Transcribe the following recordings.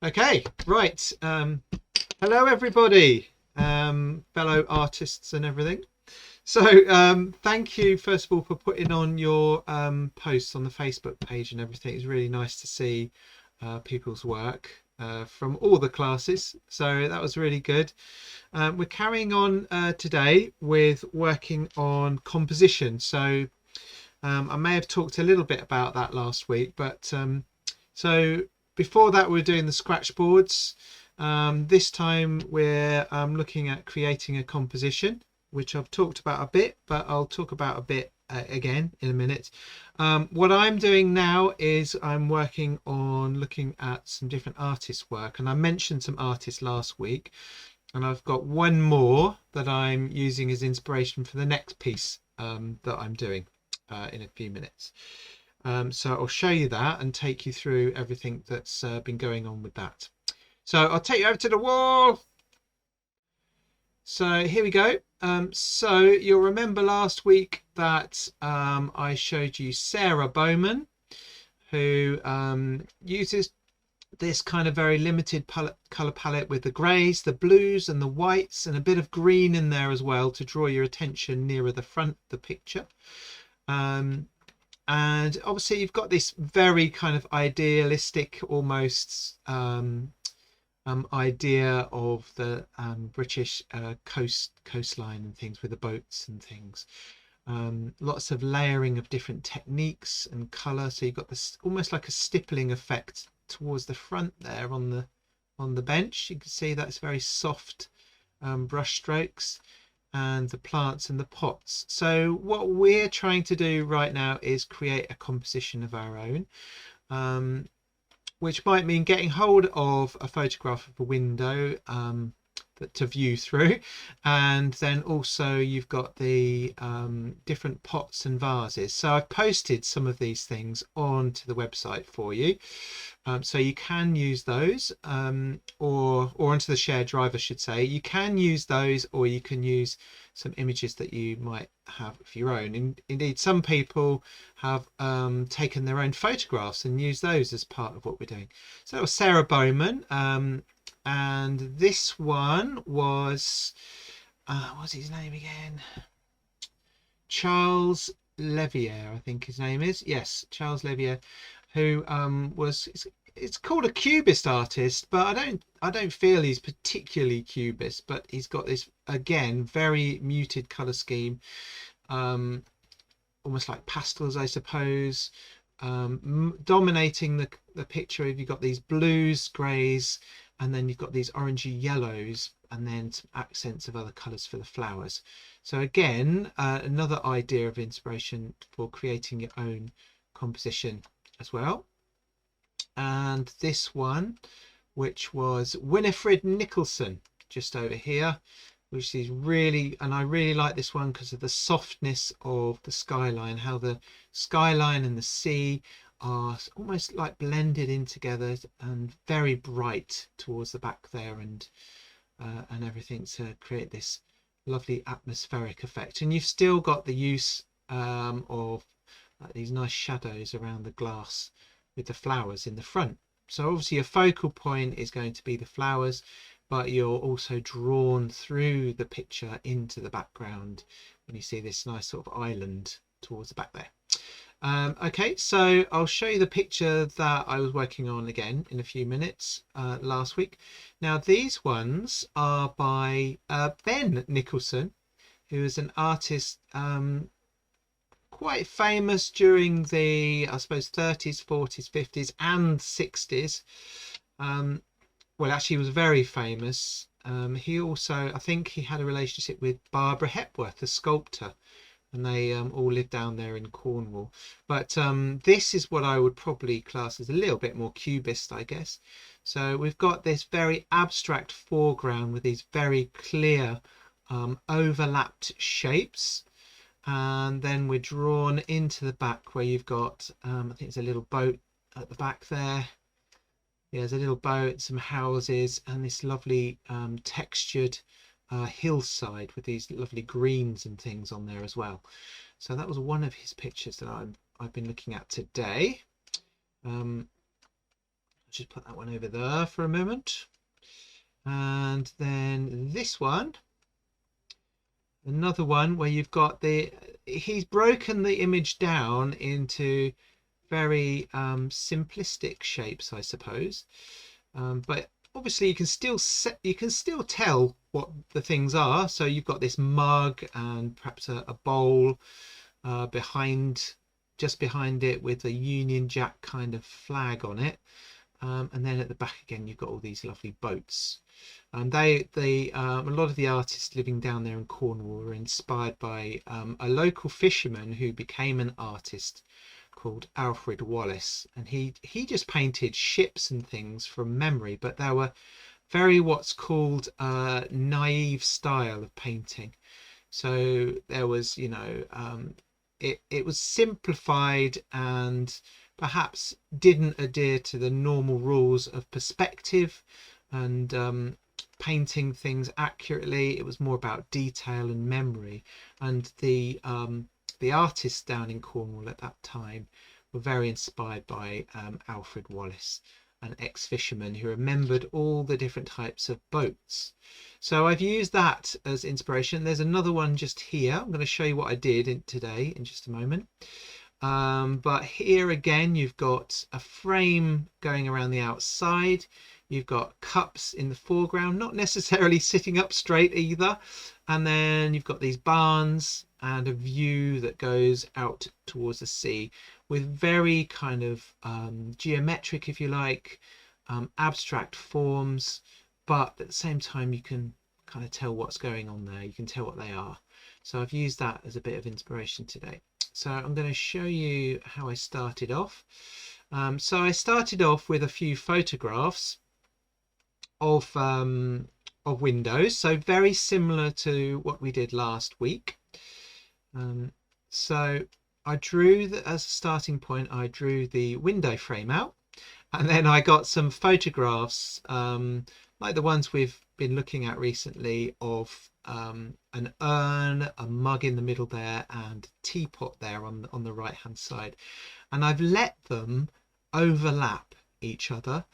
Okay, right. Hello, everybody, fellow artists and everything. So, thank you first of all for putting on your posts on the Facebook page and everything. It's really nice to see people's work from all the classes. So that was really good. We're carrying on today with working on composition. So I may have talked a little bit about that last week, but so before that, we were doing the scratch boards. This time we're looking at creating a composition, which I've talked about a bit, but I'll talk about a bit again in a minute. What I'm doing now is I'm working on looking at some different artists' work, and I mentioned some artists last week, and I've got one more that I'm using as inspiration for the next piece that I'm doing in a few minutes. So I'll show you that and take you through everything that's been going on with that. So I'll take you over to the wall. So here we go. So you'll remember last week that I showed you Sarah Bowman, who uses this kind of very limited color palette with the greys, the blues and the whites, and a bit of green in there as well to draw your attention nearer the front of the picture. And obviously you've got this very kind of idealistic almost idea of the British coastline and things with the boats and things. Lots of layering of different techniques and colour, so you've got this almost like a stippling effect towards the front there on the bench. You can see that's very soft brush strokes, and the plants and the pots. So what we're trying to do right now is create a composition of our own, which might mean getting hold of a photograph of a window to view through, and then also you've got the different pots and vases. So I've posted some of these things onto the website for you, so you can use those, or onto the shared drive I should say. You can use those, or you can use some images that you might have of your own. Indeed, some people have taken their own photographs and used those as part of what we're doing. So that was Sarah Bowman, and this one was what's his name again? Charles Levier, I think his name is. Yes, Charles Levier, who was it's called a cubist artist, but I don't feel he's particularly cubist, but he's got this again very muted color scheme, almost like pastels I suppose, dominating the picture. You've got these blues, greys, and then you've got these orangey yellows, and then some accents of other colors for the flowers. So again, another idea of inspiration for creating your own composition as well. And this one, which was Winifred Nicholson, just over here, which is really, and I really like this one because of the softness of the skyline, how the skyline and the sea are almost like blended in together and very bright towards the back there, and everything to create this lovely atmospheric effect. And you've still got the use of these nice shadows around the glass with the flowers in the front. So obviously your focal point is going to be the flowers, but you're also drawn through the picture into the background when you see this nice sort of island towards the back there. Okay, so I'll show you the picture that I was working on again in a few minutes last week. Now these ones are by Ben Nicholson, who is an artist quite famous during the, I suppose, 30s, 40s, 50s and 60s. Well, actually he was very famous. He also, I think he had a relationship with Barbara Hepworth, the sculptor, and they all lived down there in Cornwall. But this is what I would probably class as a little bit more cubist, I guess. So we've got this very abstract foreground with these very clear overlapped shapes, and then we're drawn into the back where you've got I think it's a little boat at the back there. Yeah, there's a little boat, some houses, and this lovely textured hillside with these lovely greens and things on there as well. So that was one of his pictures that I've been looking at today. just put that one over there for a moment. And then this one, another one where you've got he's broken the image down into very simplistic shapes, I suppose. But obviously you can still tell what the things are. So you've got this mug and perhaps a bowl just behind it with a Union Jack kind of flag on it. And then at the back again, you've got all these lovely boats. A lot of the artists living down there in Cornwall were inspired by a local fisherman who became an artist called Alfred Wallace, and he just painted ships and things from memory, but they were very what's called a naive style of painting. So there was, it was simplified and perhaps didn't adhere to the normal rules of perspective and painting things accurately. It was more about detail and memory, and the artists down in Cornwall at that time were very inspired by Alfred Wallace, an ex-fisherman who remembered all the different types of boats. So I've used that as inspiration. There's another one just here. I'm going to show you what I did today in just a moment. But here again, you've got a frame going around the outside. You've got cups in the foreground, not necessarily sitting up straight either. And then you've got these barns and a view that goes out towards the sea with very kind of geometric, if you like, abstract forms. But at the same time, you can kind of tell what's going on there. You can tell what they are. So I've used that as a bit of inspiration today. So I'm going to show you how I started off. So I started off with a few photographs of windows, so very similar to what we did last week. So I drew as a starting point, I drew the window frame out, and then I got some photographs like the ones we've been looking at recently of an urn, a mug in the middle there, and a teapot there on the right hand side, and I've let them overlap each other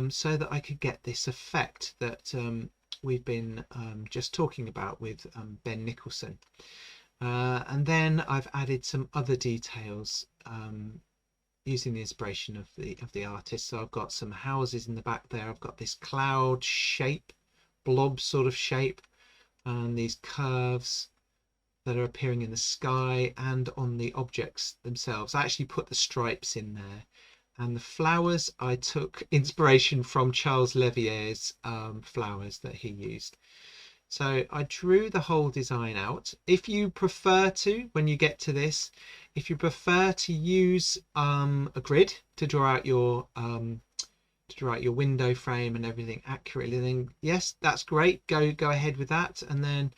so that I could get this effect that we've been just talking about with Ben Nicholson. And then I've added some other details using the inspiration of the artist. So I've got some houses in the back there. I've got this cloud shape, blob sort of shape, and these curves that are appearing in the sky and on the objects themselves. I actually put the stripes in there. And the flowers, I took inspiration from Charles Levier's flowers that he used. So I drew the whole design out. If you prefer to, when you get to this, if you prefer to use a grid to draw out your window frame and everything accurately, then yes, that's great. Go ahead with that. And then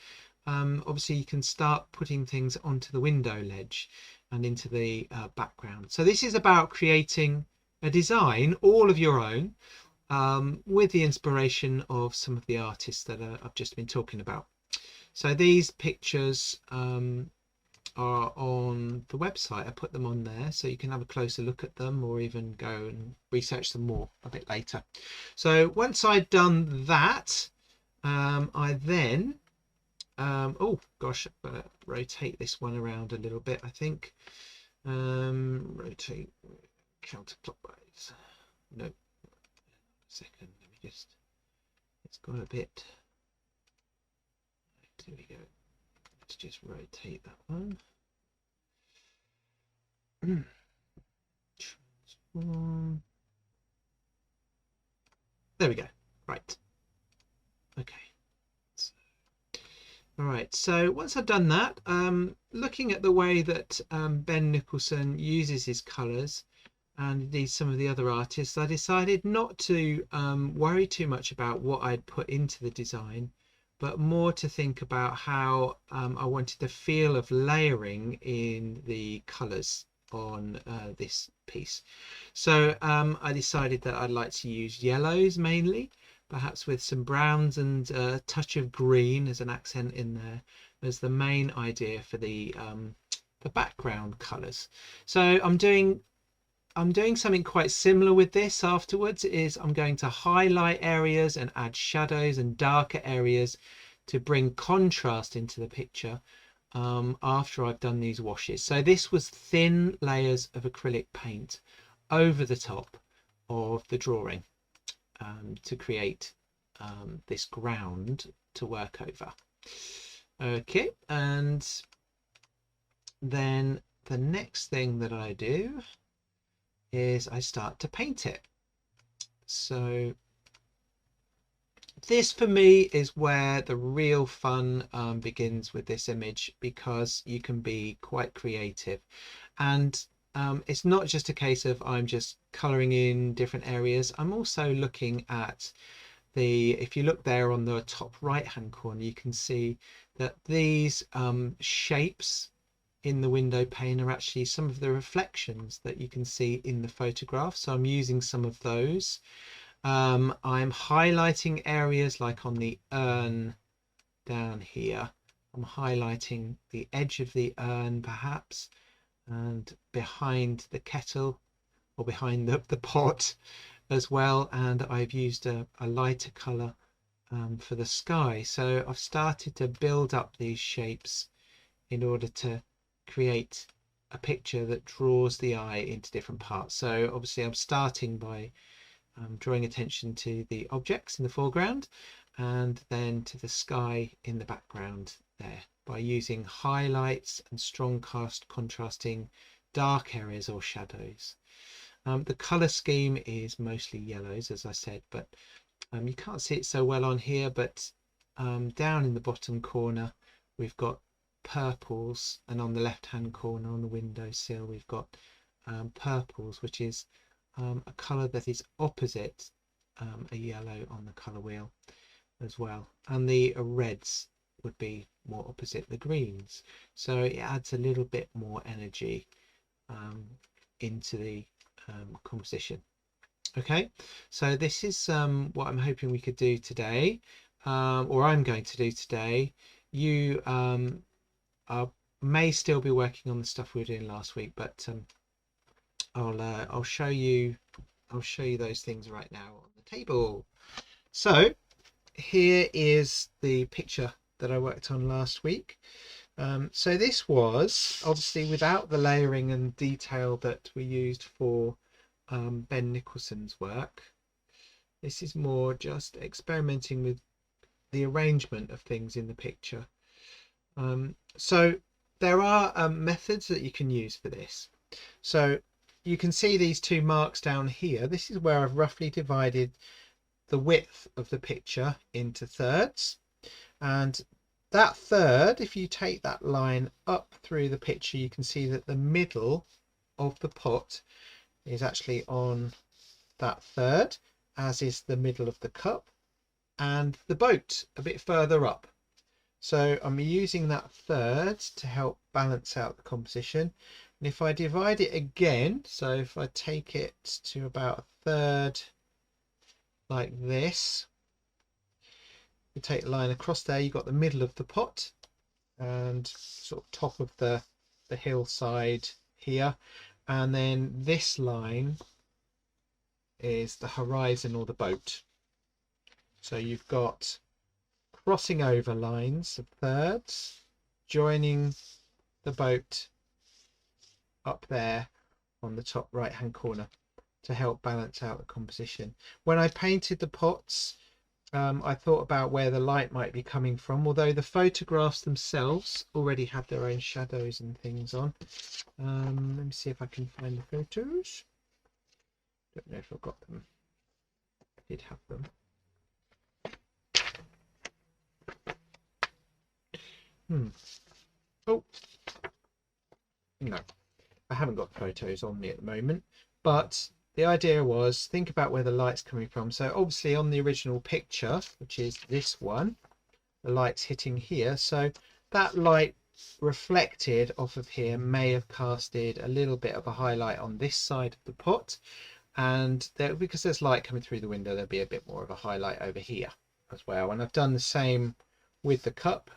obviously you can start putting things onto the window ledge and into the background. So this is about creating a design all of your own with the inspiration of some of the artists that I've just been talking about. So these pictures are on the website. I put them on there so you can have a closer look at them or even go and research them more a bit later. So once I'd done that, I then oh gosh, I've got to rotate this one around a little bit, I think. Rotate counterclockwise. No, second, let me just, it's got a bit, there we go. Let's just rotate that one. Transform. There we go. Right. Okay. All right, so once I've done that, looking at the way that Ben Nicholson uses his colours and indeed some of the other artists, I decided not to worry too much about what I'd put into the design, but more to think about how I wanted the feel of layering in the colours on this piece. So I decided that I'd like to use yellows mainly, perhaps with some browns and a touch of green as an accent in there as the main idea for the background colours. So I'm doing I'm doing something quite similar with this afterwards. Is I'm going to highlight areas and add shadows and darker areas to bring contrast into the picture after I've done these washes. So this was thin layers of acrylic paint over the top of the drawing to create this ground to work over. Okay, and then the next thing that I do is I start to paint it. So this for me is where the real fun begins with this image, because you can be quite creative, and it's not just a case of I'm just coloring in different areas. I'm also looking at if you look there on the top right hand corner, you can see that these shapes in the window pane are actually some of the reflections that you can see in the photograph. So I'm using some of those. I'm highlighting areas like on the urn down here. I'm highlighting the edge of the urn perhaps, and behind the kettle or behind the pot as well. And I've used a lighter color for the sky. So I've started to build up these shapes in order to create a picture that draws the eye into different parts. So obviously I'm starting by drawing attention to the objects in the foreground and then to the sky in the background there by using highlights and strong contrasting dark areas or shadows. The color scheme is mostly yellows, as I said, but you can't see it so well on here, but down in the bottom corner we've got purples, and on the left hand corner on the windowsill we've got purples, which is a color that is opposite a yellow on the color wheel as well, and the reds would be more opposite the greens, so it adds a little bit more energy into the composition. Okay, so this is what I'm hoping we could do today, or I'm going to do today. You may still be working on the stuff we were doing last week, but I'll show you those things right now on the table. So here is the picture that I worked on last week. So this was obviously without the layering and detail that we used for Ben Nicholson's work. This is more just experimenting with the arrangement of things in the picture. So there are methods that you can use for this. So you can see these two marks down here. This is where I've roughly divided the width of the picture into thirds, and that third, if you take that line up through the picture, you can see that the middle of the pot is actually on that third, as is the middle of the cup and the boat a bit further up. So I'm using that third to help balance out the composition. And if I divide it again, so if I take it to about a third like this, you take a line across there, you've got the middle of the pot and sort of top of the hillside here, and then this line is the horizon or the boat. So you've got crossing over lines of thirds joining the boat up there on the top right hand corner to help balance out the composition. When I painted the pots, I thought about where the light might be coming from, although the photographs themselves already had their own shadows and things on. Let me see if I can find the photos. Don't know if I've got them. I did have them. Oh no, I haven't got photos on me at the moment, but the idea was think about where the light's coming from. So obviously on the original picture, which is this one, the light's hitting here, so that light reflected off of here may have casted a little bit of a highlight on this side of the pot, and there, because there's light coming through the window, there'll be a bit more of a highlight over here as well. And I've done the same with the cup,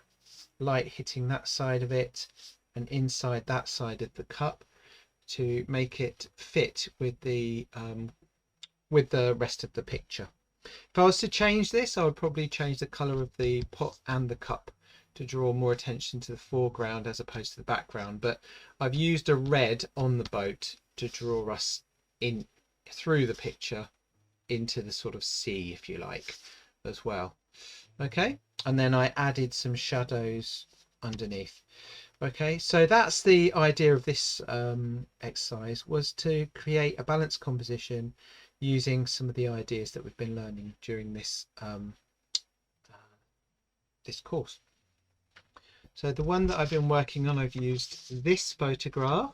light hitting that side of it and inside that side of the cup to make it fit with the rest of the picture. If I was to change this, I would probably change the colour of the pot and the cup to draw more attention to the foreground as opposed to the background. But I've used a red on the boat to draw us in through the picture into the sort of sea, if you like, as well. Okay, and then I added some shadows underneath. Okay, so that's the idea of this exercise, was to create a balanced composition using some of the ideas that we've been learning during this this course. So the one that I've been working on, I've used this photograph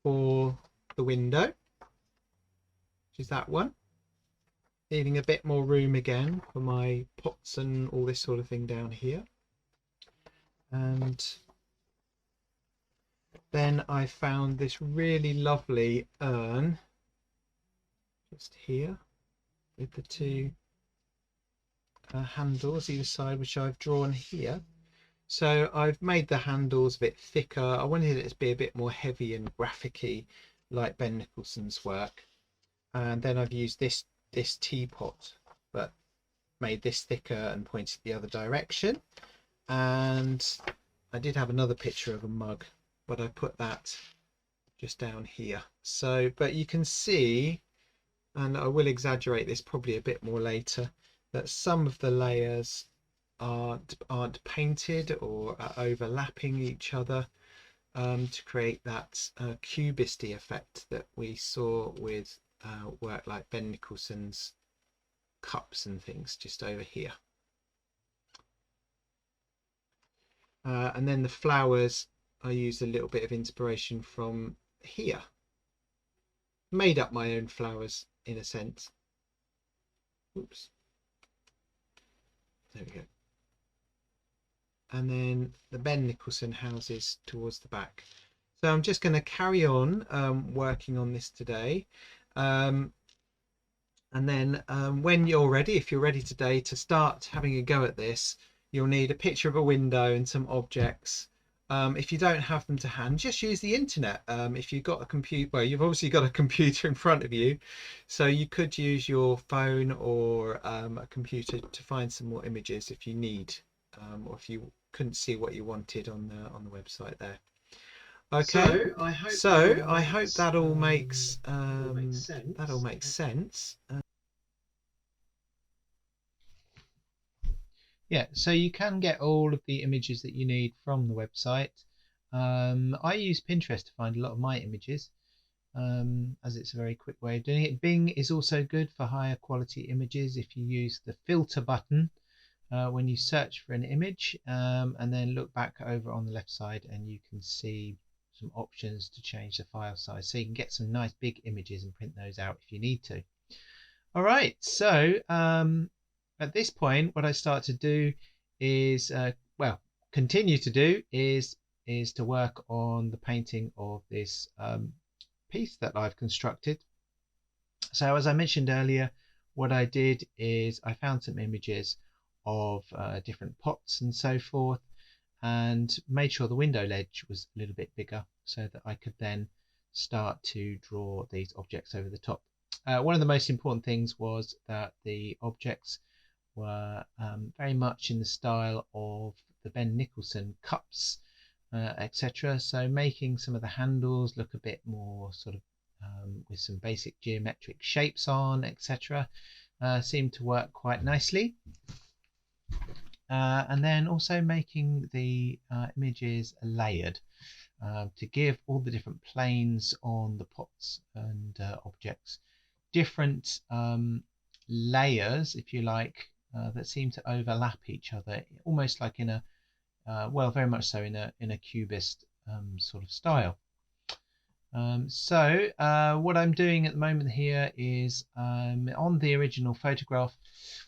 for the window, which is that one, leaving a bit more room again for my pots and all this sort of thing down here. And then I found this really lovely urn just here with the two handles either side, which I've drawn here. So I've made the handles a bit thicker. I wanted it to be a bit more heavy and graphic-y like Ben Nicholson's work. And then I've used this teapot, but made this thicker and pointed the other direction. And I did have another picture of a mug, but I put that just down here. So, but you can see, and I will exaggerate this probably a bit more later, that some of the layers aren't painted or are overlapping each other to create that cubisty effect that we saw with work like Ben Nicholson's cups and things just over here. And then the flowers, I used a little bit of inspiration from here. Made up my own flowers in a sense. Oops. There we go. And then the Ben Nicholson houses towards the back. So I'm just going to carry on working on this today. And then when you're ready, if you're ready today to start having a go at this, you'll need a picture of a window and some objects. If you don't have them to hand, just use the internet. If you've got a computer, well, you've obviously got a computer in front of you, so you could use your phone or a computer to find some more images if you need, or if you couldn't see what you wanted on the website there. Okay, so I hope that all makes sense. Yeah, so you can get all of the images that you need from the website. I use Pinterest to find a lot of my images, as it's a very quick way of doing it. Bing is also good for higher quality images if you use the filter button when you search for an image, and then look back over on the left side and you can see some options to change the file size, so you can get some nice big images and print those out if you need to. All right, so at this point, what I start to do is, continue to do is to work on the painting of this piece that I've constructed. So as I mentioned earlier, what I did is I found some images of different pots and so forth, and made sure the window ledge was a little bit bigger so that I could then start to draw these objects over the top. One of the most important things was that the objects were very much in the style of the Ben Nicholson cups, etc. So making some of the handles look a bit more sort of with some basic geometric shapes on, etc. Seemed to work quite nicely. And then also making the images layered to give all the different planes on the pots and objects different layers, if you like, that seem to overlap each other, almost like in a very much so in a cubist sort of style. So what I'm doing at the moment here is on the original photograph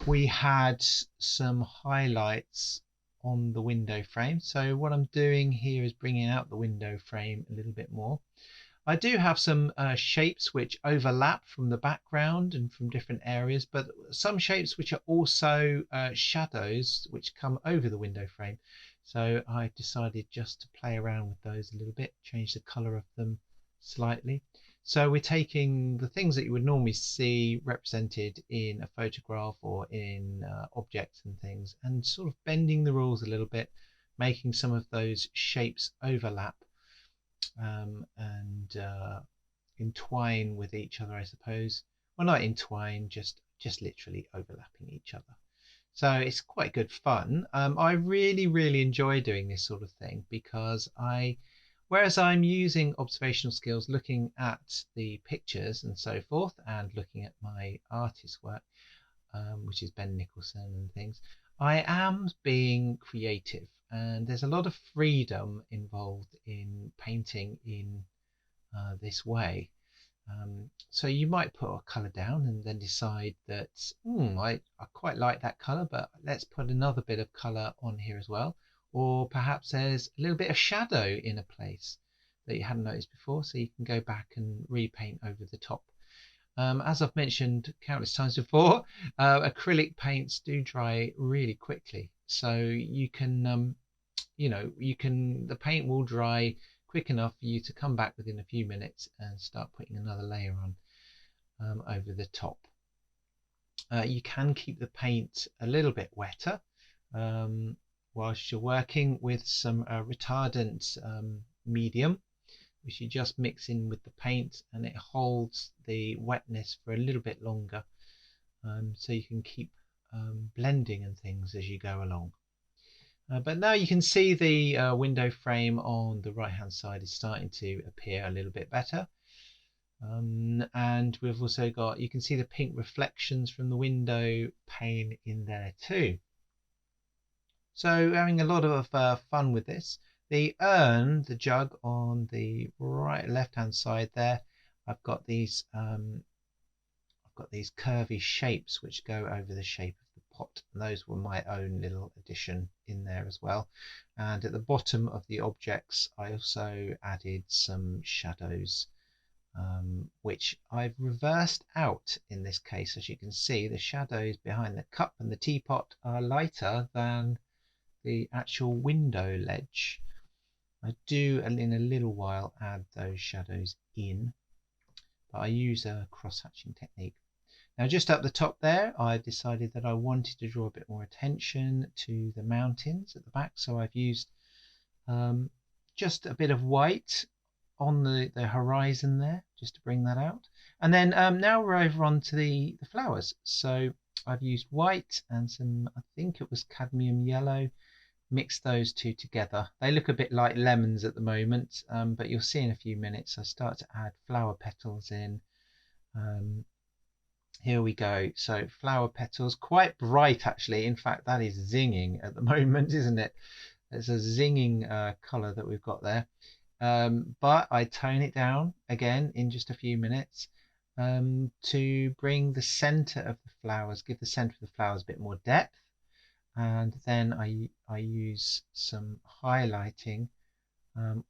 we had some highlights on the window frame, so what I'm doing here is bringing out the window frame a little bit more. I do have some shapes which overlap from the background and from different areas, but some shapes which are also shadows which come over the window frame. So I decided just to play around with those a little bit, change the colour of them slightly. So we're taking the things that you would normally see represented in a photograph or in objects and things, and sort of bending the rules a little bit, making some of those shapes overlap and entwine with each other, I suppose. Well, not entwine, just literally overlapping each other. So it's quite good fun. I really enjoy doing this sort of thing because whereas I'm using observational skills, looking at the pictures and so forth, and looking at my artist work, which is Ben Nicholson and things, I am being creative, and there's a lot of freedom involved in painting in this way. So you might put a colour down and then decide that I quite like that colour, but let's put another bit of colour on here as well. Or perhaps there's a little bit of shadow in a place that you hadn't noticed before, so you can go back and repaint over the top. As I've mentioned countless times before, acrylic paints do dry really quickly, so you can the paint will dry quick enough for you to come back within a few minutes and start putting another layer on over the top. You can keep the paint a little bit wetter whilst you're working with some retardant medium, which you just mix in with the paint, and it holds the wetness for a little bit longer, so you can keep blending and things as you go along. But now you can see the window frame on the right hand side is starting to appear a little bit better, and we've also got, you can see the pink reflections from the window pane in there too. So having a lot of fun with this. The urn, the jug on the left hand side there, I've got these curvy shapes which go over the shape of the pot, and those were my own little addition in there as well. And at the bottom of the objects I also added some shadows, which I've reversed out in this case. As you can see, the shadows behind the cup and the teapot are lighter than the actual window ledge. I do in a little while add those shadows in, but I use a cross-hatching technique. Now just up the top there, I've decided that I wanted to draw a bit more attention to the mountains at the back, so I've used just a bit of white on the horizon there, just to bring that out. And then now we're over onto the flowers. So I've used white and some, I think it was cadmium yellow, mixed those two together. They look a bit like lemons at the moment, but you'll see in a few minutes I start to add flower petals in. Here we go. So flower petals, quite bright actually. In fact, that is zinging at the moment, isn't it? It's a zinging colour that we've got there. But I tone it down again in just a few minutes to bring the centre of the flowers, give the centre of the flowers a bit more depth. And then I use some highlighting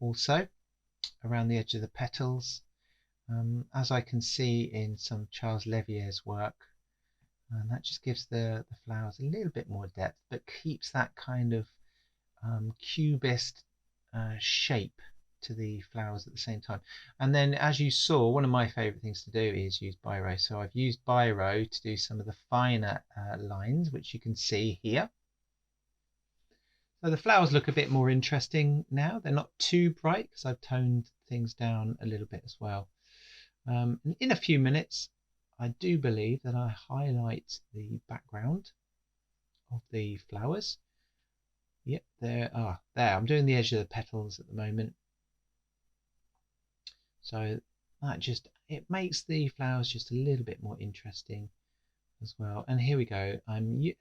also around the edge of the petals, as I can see in some Charles Levier's work, and that just gives the flowers a little bit more depth, but keeps that kind of cubist shape to the flowers at the same time. And then, as you saw, one of my favourite things to do is use biro. So I've used biro to do some of the finer lines, which you can see here. So the flowers look a bit more interesting now. They're not too bright because I've toned things down a little bit as well. In a few minutes, I do believe that I highlight the background of the flowers. Yep, there. I'm doing the edge of the petals at the moment. So that it makes the flowers just a little bit more interesting as well. And here we go.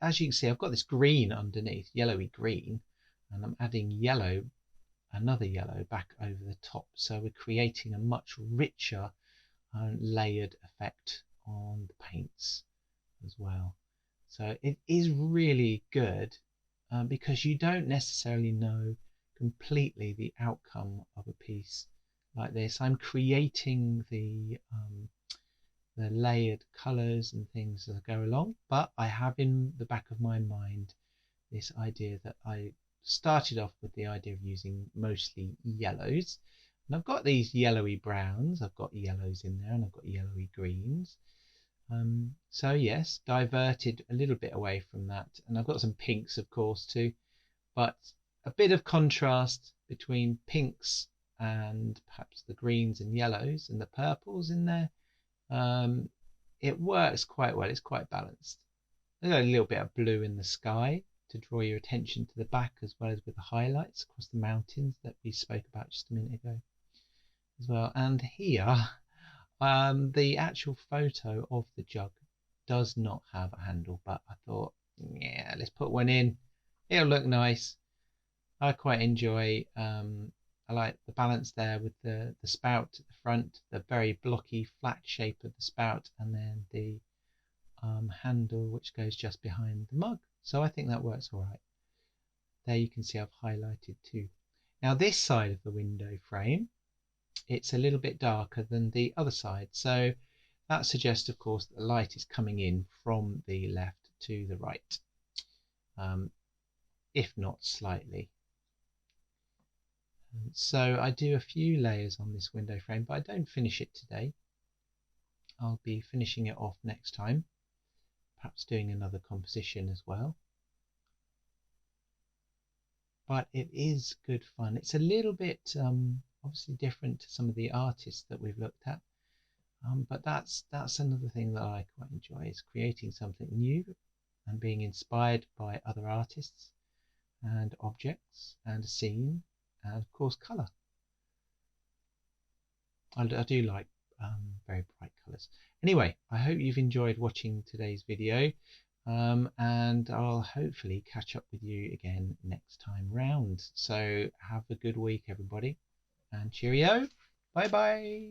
As you can see, I've got this green underneath, yellowy green, and I'm adding yellow, another yellow back over the top. So we're creating a much richer layered effect on the paints as well. So it is really good because you don't necessarily know completely the outcome of a piece like this. I'm creating the layered colors and things as I go along, but I have in the back of my mind this idea that I started off with the idea of using mostly yellows, And I've got these yellowy browns, I've got yellows in there, and I've got yellowy greens. So yes, diverted a little bit away from that, and I've got some pinks of course too, but a bit of contrast between pinks and perhaps the greens and yellows and the purples in there. It works quite well, it's quite balanced. There's a little bit of blue in the sky to draw your attention to the back, as well as with the highlights across the mountains that we spoke about just a minute ago as well. And here the actual photo of the jug does not have a handle, but I thought, yeah, let's put one in. It'll look nice. I quite enjoy, I like the balance there with the spout at the front, the very blocky flat shape of the spout, and then the handle which goes just behind the mug. So I think that works all right. There you can see I've highlighted too. Now this side of the window frame, it's a little bit darker than the other side, so that suggests of course that the light is coming in from the left to the right, if not slightly. So I do a few layers on this window frame, but I don't finish it today. I'll be finishing it off next time, perhaps doing another composition as well. But it is good fun. It's a little bit obviously different to some of the artists that we've looked at, but that's another thing that I quite enjoy, is creating something new and being inspired by other artists and objects and a scene, and of course colour. I do like very bright colours. Anyway, I hope you've enjoyed watching today's video, and I'll hopefully catch up with you again next time round. So have a good week everybody, and cheerio, bye bye.